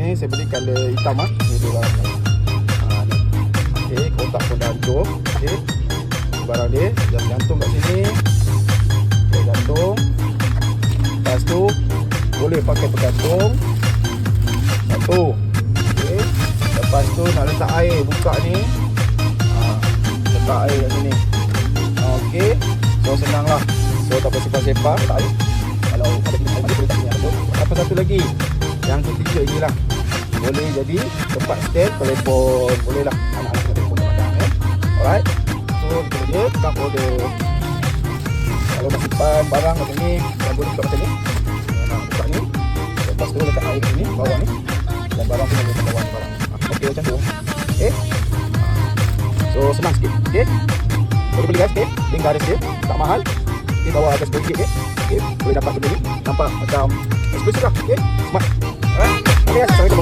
ni saya beli color hitam Ni dia barang ni. Ni. Okey, kotak pun dah tutup. Okey. Barang dia just gantung kat sini. Okey, gantung. Lepas tu boleh pakai pegantung. Satu. Okey. Lepas tu nak letak air, buka ni. Letak air kat sini. Okey. So senanglah. So tak payah sepak-sepak, letak air. Kalau ada boleh tak punya tu. Apa satu lagi? Yang ketiga inilah. Boleh jadi tempat stand telefon, boleh lah anak-anak telefon padang Alright. So kita dia tukar order. Kalau nak simpan barang macam ni, dan boleh buka macam ni. Buka ni. Lepas tu letak air sini, bawah ni. Dan barang pun boleh bawah ni barang. Okey macam tu. Okey. So senang sikit. Okey. Boleh beli guys, okey. Link garis dia, tak mahal. Di bawah ada sedikit okey. Okey, boleh dapat benda ni. Nampak macam eksklusif lah. Okey. Smart. Alright. Okey, assalamualaikum.